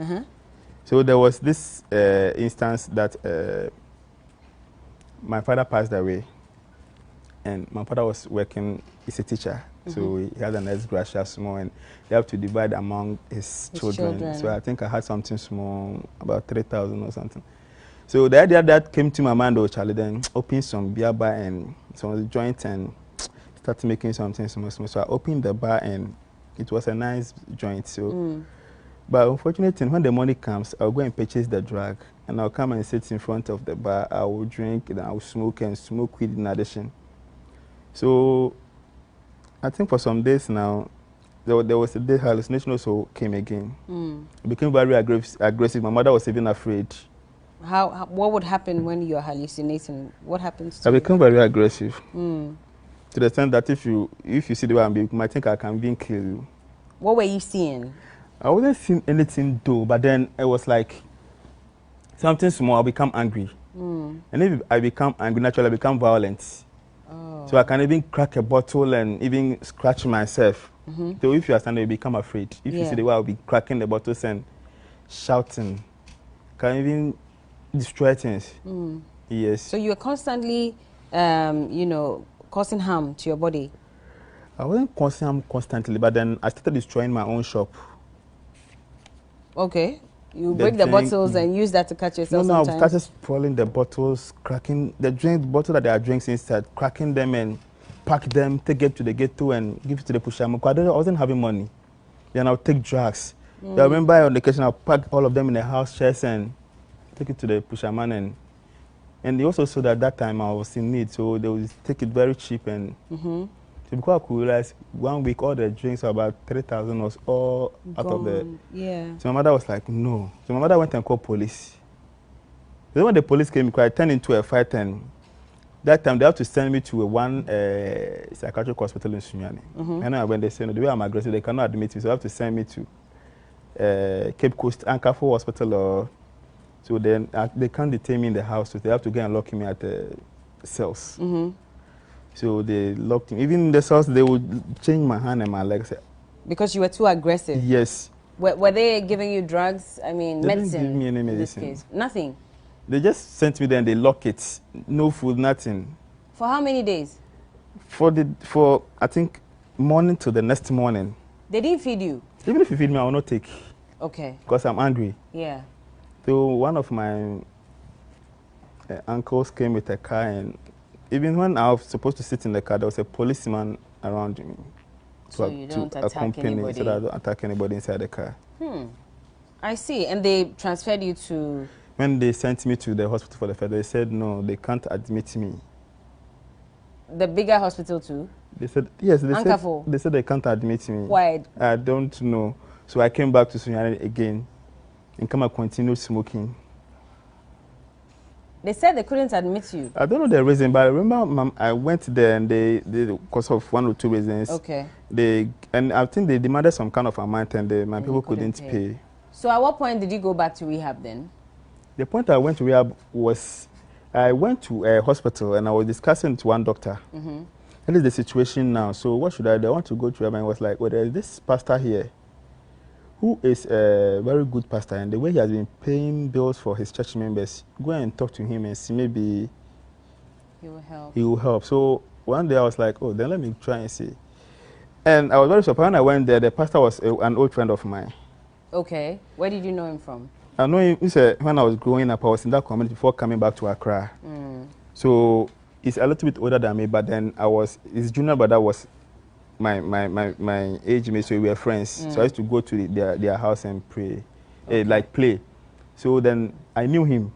So there was this instance that my father passed away, and my father was working, he's a teacher, so he had an ex-gratia small, and he had to divide among his children. So I think I had something small, about 3,000 or something. So the idea that came to my mind was, Charlie, then open some beer bar and some joint and start making something small. So I opened the bar and it was a nice joint. So, but unfortunately, when the money comes, I'll go and purchase the drug and I'll come and sit in front of the bar. I will drink and I will smoke and smoke weed in addition. So I think for some days now, there was a day hallucination also came again. It became very aggressive. My mother was even afraid. What would happen when you're hallucinating? What happens to you? I become very aggressive. To the extent that if you see the way I'm being, you might think I can even kill you. What were you seeing? I wasn't seeing anything though, but then it was like something small, I'll become angry. And if I become angry, naturally I become violent. So I can even crack a bottle and even scratch myself. So if you are standing, you become afraid. If you see the way I'll be cracking the bottles and shouting, can even destroy things. Yes. So you're constantly, causing harm to your body? I wasn't causing harm constantly, but then I started destroying my own shop. Okay. You break the bottles and use that to catch yourself sometimes? No, I started spoiling the bottles, cracking the bottle that there are drinks inside, cracking them and pack them, take it to the ghetto and give it to the pusher. I wasn't having money. Then I'll take drugs. I remember on the occasion I'll pack all of them in a house chest and take it to the pusherman, and they also saw that that time I was in need, so they would take it very cheap. And so because I could realize 1 week all the drinks were about 3,000 was all out of the. So my mother was like, no. So my mother went and called police. Then when the police came, I turned into a fight, and that time they have to send me to one psychiatric hospital in Sunyane. And when they say, no, the way I'm aggressive, they cannot admit me, so they have to send me to Cape Coast Ankafo Hospital or. So then they can't detain me in the house, so they have to go and lock me at the cells. So they locked me. Even in the cells, they would change my hand and my legs. Because you were too aggressive? Yes. Were they giving you drugs? I mean, they medicine? Didn't give me any medicine. In this case? Nothing? They just sent me there and they lock it. No food, nothing. For how many days? For I think, morning to the next morning. They didn't feed you? Even if you feed me, I will not take. Okay. Because I'm angry. Yeah. So one of my uncles came with a car and even when I was supposed to sit in the car, there was a policeman around me. So you don't attack anybody? So that I don't attack anybody inside the car. I see. And they transferred you to... When they sent me to the hospital for the further, they said, no, they can't admit me. The bigger hospital too? They said, yes, they said they can't admit me. Why? I don't know. So I came back to Sunyani again and come and continue smoking. They said they couldn't admit you? I don't know the reason, but I remember I went there and they because of 1 or 2 reasons. Okay. And I think they demanded some kind of amount and my people couldn't pay. So at what point did you go back to rehab then? The point I went to rehab was, I went to a hospital and I was discussing with one doctor. That is the situation now. So what should I do? I want to go to rehab, and I was like, well, there is this pastor here who is a very good pastor, and the way he has been paying bills for his church members, go and talk to him and see maybe he will help. He will help. So one day I was like, oh, then let me try and see. And I was very surprised when I went there. The pastor was an old friend of mine. Okay. Where did you know him from? I know him when I was growing up. I was in that community before coming back to Accra. So he's a little bit older than me, but then his junior brother was my age mate, so we were friends. So I used to go to their house and pray, play. So then I knew him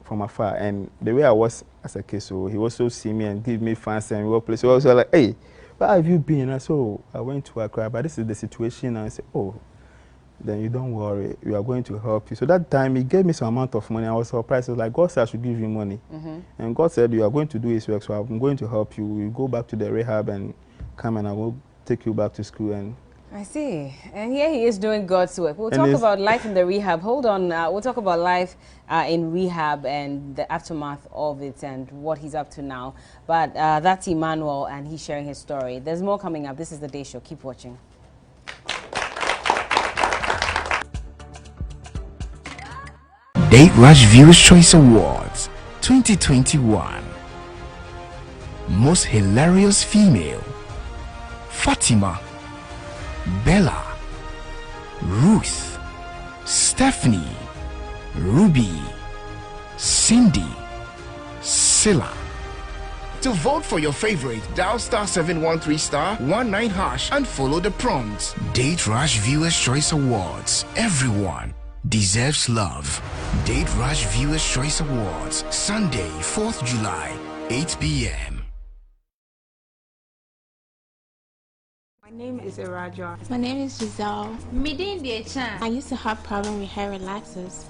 from afar, and the way I was as a kid, so he also see me and give me fans and we were play. So I was like, hey, where have you been? And so I went to Accra, but this is the situation. And I said, oh, then you don't worry, we are going to help you. So that time he gave me some amount of money. I was surprised. I was like, God said I should give you money. And God said, you are going to do his work, so I'm going to help you. We'll go back to the rehab and come and I will take you back to school. And I see. And here he is doing God's work. We'll talk about life in the rehab. Hold on. We'll talk about life in rehab and the aftermath of it and what he's up to now. But that's Emmanuel, and he's sharing his story. There's more coming up. This is The Day Show. Keep watching. Date Rush Viewers' Choice Awards 2021. Most Hilarious Female: Fatima, Bella, Ruth, Stephanie, Ruby, Cindy, Silla. To vote for your favorite, dial *713*19# and follow the prompts. Date Rush Viewers' Choice Awards. Everyone deserves love. Date Rush Viewers' Choice Awards, Sunday, 4th July, 8 p.m. My name is Iraja. My name is Giselle. I used to have problem with hair relaxers.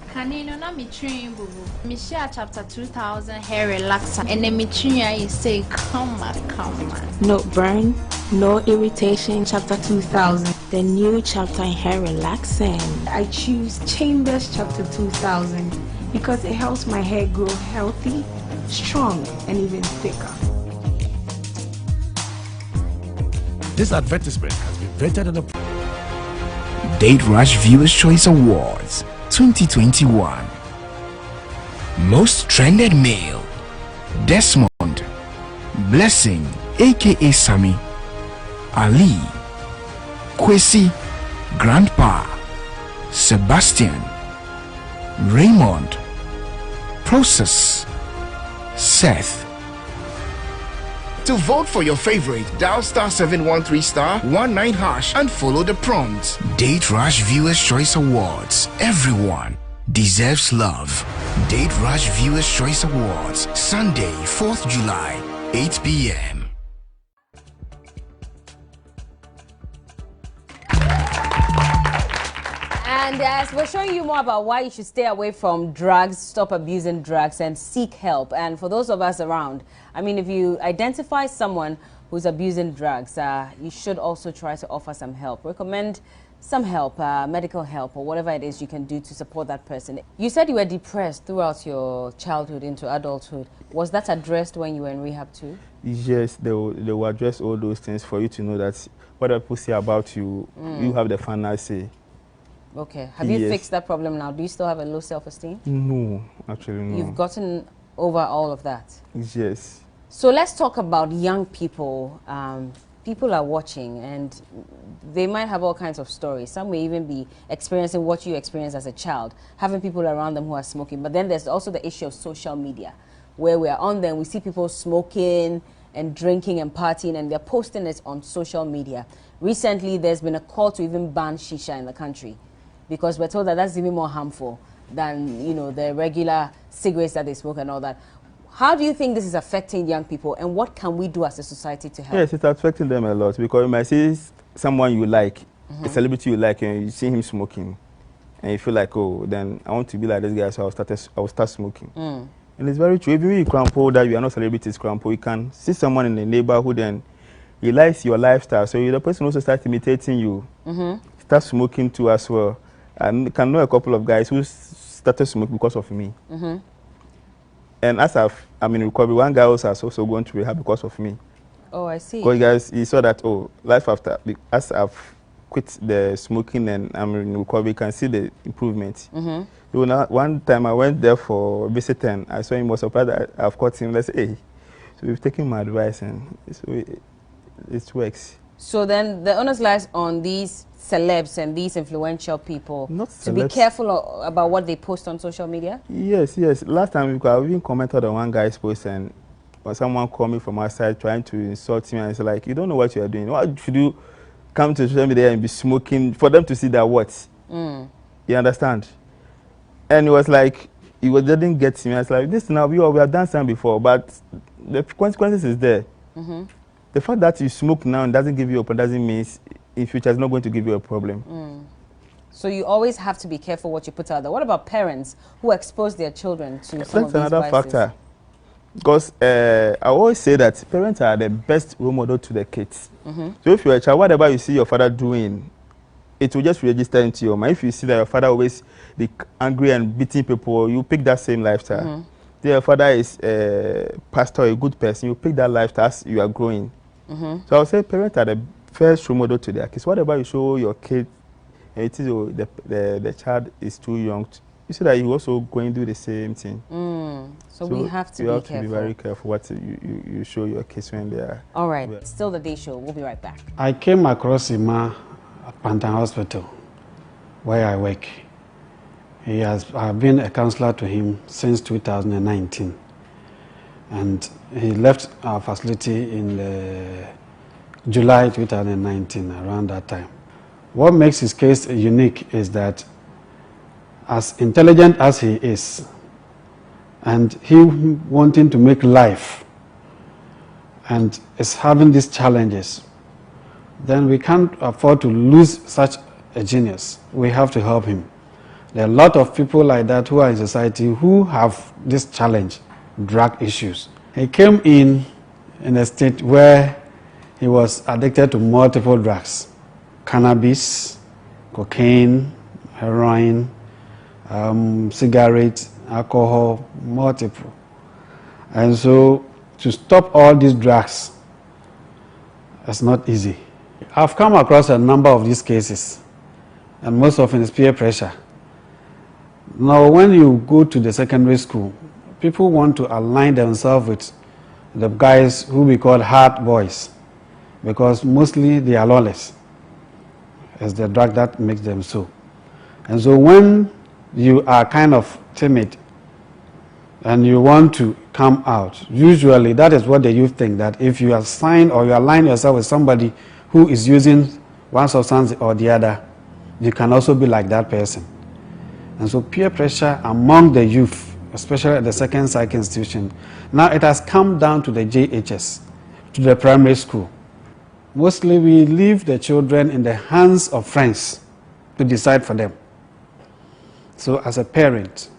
Michelle chapter 2000 hair relaxer. And then you say, come on. No burn, no irritation, chapter 2000. The new chapter in hair relaxing. I choose Chambers chapter 2000 because it helps my hair grow healthy, strong, and even thicker. This advertisement has been vetted and approved. Date Rush Viewers' Choice Awards 2021. Most Trended Male: Desmond, Blessing aka Sammy, Ali, Kwesi, Grandpa, Sebastian, Raymond, Process, Seth. To vote for your favorite, dial *713*19# and follow the prompts. Date Rush Viewers' Choice Awards. Everyone deserves love. Date Rush Viewers' Choice Awards, Sunday, 4th July, 8 p.m. And as we're showing you more about why you should stay away from drugs, stop abusing drugs, and seek help. And for those of us around, I mean, if you identify someone who's abusing drugs, you should also try to offer some help. Recommend some help, medical help, or whatever it is you can do to support that person. You said you were depressed throughout your childhood into adulthood. Was that addressed when you were in rehab too? Yes, they will address all those things for you to know that whatever people say about you, you have the final say. Okay. Have you fixed that problem now? Do you still have a low self-esteem? No, actually no. You've gotten over all of that? Yes. So let's talk about young people. People are watching and they might have all kinds of stories. Some may even be experiencing what you experienced as a child, having people around them who are smoking. But then there's also the issue of social media. where we're on there and we see people smoking and drinking and partying, and they're posting it on social media. Recently, there's been a call to even ban shisha in the country because we're told that that's even more harmful than, you know, the regular cigarettes that they smoke and all that. How do you think this is affecting young people, and what can we do as a society to help? Yes, it's affecting them a lot, because you might see someone you like, a celebrity you like, and you see him smoking, and you feel like, oh, then I want to be like this guy, so I'll start smoking. And it's very true. Even if you crampo that you are not celebrities crampo, you can see someone in the neighborhood and he likes your lifestyle, so the person also starts imitating you, start smoking too as well. I can know a couple of guys who started smoking because of me. And as I'm in recovery, one guy also has also gone to rehab because of me. Oh, I see. Because guys, he saw that, oh, life after, as I've quit the smoking and I'm in recovery, you can see the improvement. So one time I went there for visiting, and I saw him, was surprised that I've caught him. Let's say, hey, so we've taken my advice and it works. So then the onus lies on these celebs and these influential people to be careful about what they post on social media? Yes, yes. Last time I even commented on one guy's post, and when someone called me from outside trying to insult me, and it's like, you don't know what you are doing. Why should you come to social media and be smoking for them to see that what? You understand? And it was like, they didn't get me. I was like, this now, we have done something before, but the consequences is there. The fact that you smoke now and doesn't give you a problem doesn't mean in future it's not going to give you a problem. So you always have to be careful what you put out there. What about parents who expose their children to some of these That's another vices? factor. Because I always say that parents are the best role model to the kids. So if you're a child, whatever you see your father doing, it will just register into your mind. If you see that your father always be angry and beating people, you pick that same lifestyle. If your father is a pastor, a good person, you pick that lifestyle as you are growing. So I would say parents are the first role model to their kids. Whatever you show your kid, and it is the child is too young, you see that you also going to do the same thing. So we have to be careful. You have to be very careful what you show your kids when they are. All right, still the Day Show. We'll be right back. I came across Ima at Pantan Hospital, where I work. I've been a counselor to him since 2019. And he left our facility in July 2019, around that time. What makes his case unique is that as intelligent as he is, and he wanting to make life, and is having these challenges, then we can't afford to lose such a genius. We have to help him. There are a lot of people like that who are in society who have this challenge, drug issues. He came in a state where he was addicted to multiple drugs: cannabis, cocaine, heroin, cigarettes, alcohol, multiple. And so to stop all these drugs is not easy. I've come across a number of these cases, and most often it's peer pressure. Now, when you go to the secondary school, people want to align themselves with the guys who we call hard boys, because mostly they are lawless. It's the drug that makes them so. And so when you are kind of timid and you want to come out, usually that is what the youth think, that if you assign or you align yourself with somebody who is using one substance or the other, you can also be like that person. And so peer pressure among the youth, especially at the second psych institution, now it has come down to the JHS, to the primary school. Mostly we leave the children in the hands of friends to decide for them. So as a parent,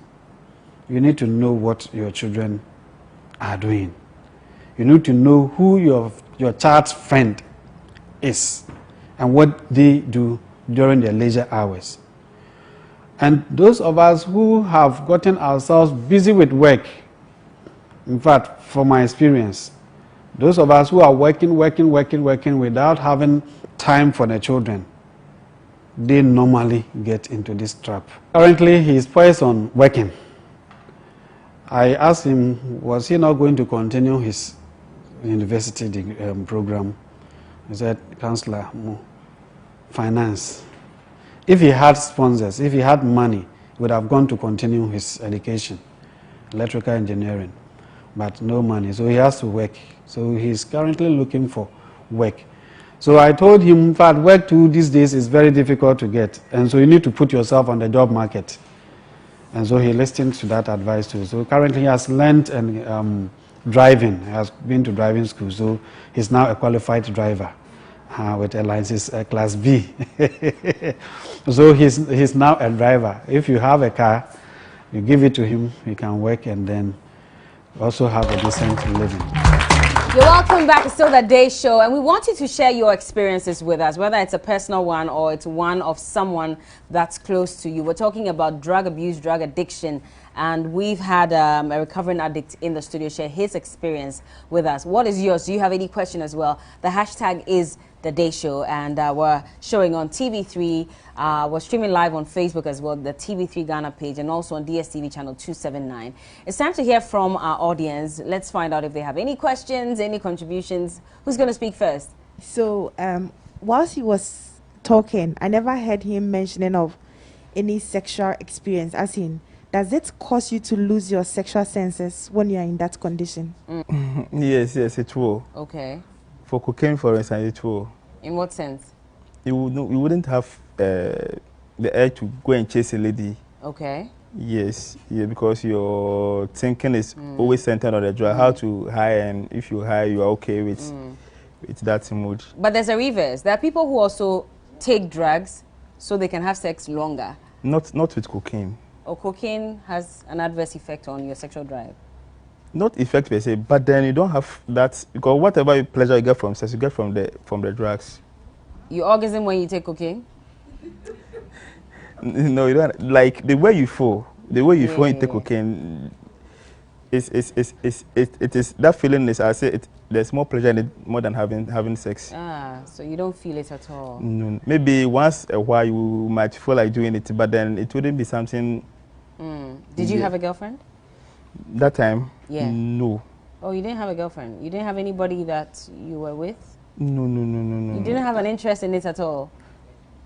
you need to know what your children are doing. You need to know who your child's friend is and what they do during their leisure hours. And those of us who have gotten ourselves busy with work, in fact, from my experience, those of us who are working without having time for the children, they normally get into this trap. Currently, he is poised on working. I asked him, was he not going to continue his university program? He said, Counselor, finance. If he had sponsors, if he had money, he would have gone to continue his education, electrical engineering. but no money. So he has to work. So he's currently looking for work. So I told him, in fact, work too these days is very difficult to get. And so you need to put yourself on the job market. And so he listened to that advice too. So currently he has learned and driving. He has been to driving school. So he's now a qualified driver with a license class B. So he's now a driver. If you have a car, you give it to him, he can work and then also have a decent living. You're welcome back. It's still the Day Show, and we want you to share your experiences with us, whether it's a personal one or it's one of someone that's close to you. We're talking about drug abuse, drug addiction, and we've had a recovering addict in the studio share his experience with us. What is yours? Do you have any question as well? The hashtag is The Day Show, and we're showing on TV3. We're streaming live on Facebook as well, the TV3 Ghana page, and also on DSTV channel 279. It's time to hear from our audience. Let's find out if they have any questions, any contributions. Who's going to speak first? So, whilst he was talking, I never heard him mentioning of any sexual experience, as in, does it cause you to lose your sexual senses when you are in that condition? Yes, it will. Okay. For cocaine, for instance, it will. In what sense? You wouldn't have the urge to go and chase a lady. Okay. Yes, because your thinking is always centered on the drug, how to high, and if you high, you are okay with that mood. But there's a reverse. There are people who also take drugs so they can have sex longer. Not with cocaine. Or cocaine has an adverse effect on your sexual drive? Not effect per se, but then you don't have that, because whatever pleasure you get from sex, you get from the drugs. You orgasm when you take cocaine? No, you don't. Like the way you fall when you take cocaine, it is that feeling is, I say, there's more pleasure in it more than having sex. So you don't feel it at all? No, maybe once a while you might feel like doing it, but then it wouldn't be something. Did you have a girlfriend? That time? Yeah. No. Oh, you didn't have a girlfriend? You didn't have anybody that you were with? No. You didn't have an interest in it at all?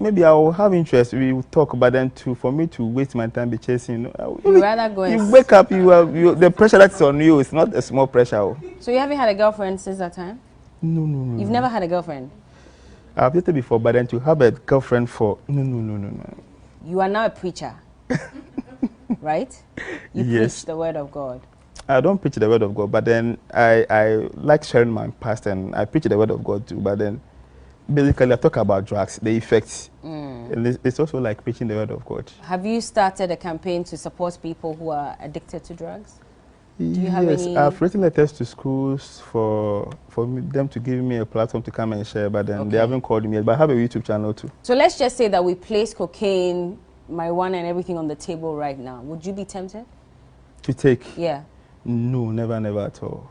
Maybe I will have interest, we will talk, but then for me to waste my time be chasing, you rather go you wake up, the pressure that's on you is not a small pressure. So you haven't had a girlfriend since that time? No. You've never had a girlfriend? I've dated before, but then to have a girlfriend for, no. You are now a preacher, right? You preach the word of God. I don't preach the word of God, but then I like sharing my past, and I preach the word of God too, but then basically I talk about drugs, the effects. And it's also like preaching the word of God. Have you started a campaign to support people who are addicted to drugs? Do you have any? I've written letters to schools for them to give me a platform to come and share, but then they haven't called me yet. But I have a YouTube channel too. So let's just say that we place cocaine, marijuana and everything on the table right now. Would you be tempted? To take? Yeah. No, never at all.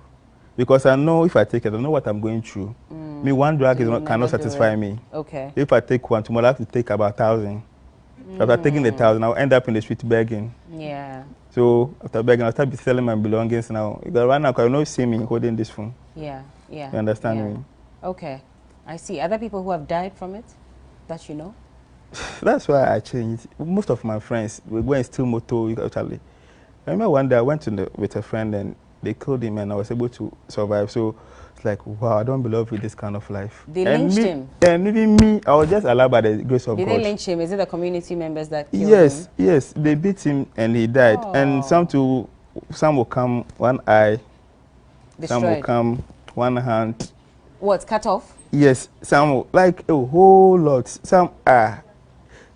Because I know if I take it, I know what I'm going through. Me, one drug cannot satisfy me. Okay. If I take one, tomorrow I have to take about 1,000. After taking the 1,000, I'll end up in the street begging. Yeah. So after begging, I'll start selling my belongings now. Because right now, you don't see me holding this phone. Yeah. You understand me? Okay. I see. Are there people who have died from it that you know? That's why I changed. Most of my friends, we go and steal motor, actually. I remember one day I went with a friend and they killed him and I was able to survive. So it's like, wow, I don't believe with this kind of life. They lynched him? And even me, I was just allowed by the grace of God. Did they lynch him? Is it the community members that killed him? Yes. They beat him and he died. And some will come, one eye. Destroyed. Some will come, one hand. What, cut off? Yes. Some will, like a whole lot. Some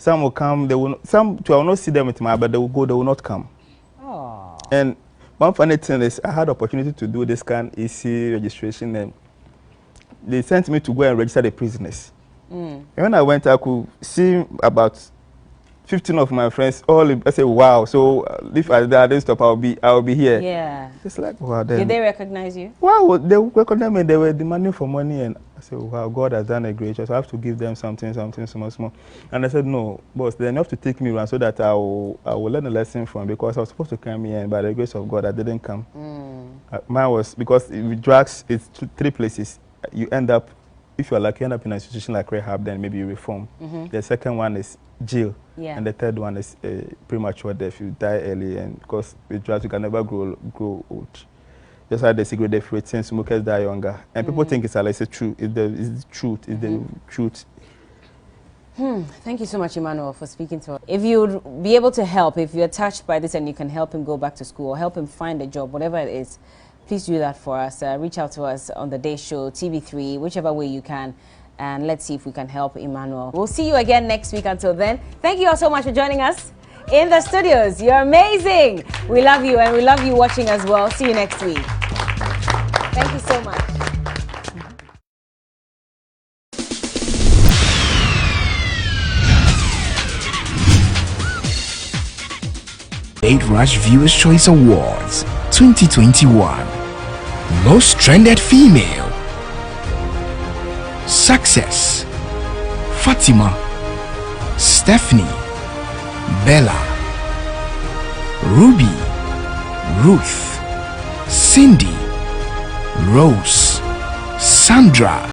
will come, I will not see them with my eye, but they will go, they will not come. And one funny thing is, I had the opportunity to do this kind of EC registration, and they sent me to go and register the prisoners. And when I went, I could see about 15 of my friends. I said, "Wow!" So if I didn't stop, I'll be here. Yeah. It's like, wow. Then, did they recognize you? Wow, they recognized me. They were demanding for money, and I said, "Wow, God has done a great job. So I have to give them something small." And I said, "No, boss, they have to take me around so that I will learn a lesson from, because I was supposed to come here, and by the grace of God, I didn't come." Mine was because with drugs, it's 3 places. You end up, if you're lucky, you end up in an institution like rehab, then maybe you reform. The second one is jail, and the third one is premature death. You die early, and because with drugs you can never grow old. just like the cigarette free, smokers die younger, and people think it's like it's true. It's the truth. It's the truth. Thank you so much, Emmanuel, for speaking to us. If you'd be able to help, if you're touched by this and you can help him go back to school or help him find a job, whatever it is, please do that for us. Reach out to us on the Day Show, TV3, whichever way you can, and let's see if we can help Emmanuel. We'll see you again next week. Until then, thank you all so much for joining us in the studios. You're amazing. We love you, and we love you watching as well. See you next week. Thank you so much. Date Rush Viewers' Choice Awards 2021. Most Trended Female. Success. Fatima. Stephanie. Bella. Ruby. Ruth. Cindy. Rose. Sandra.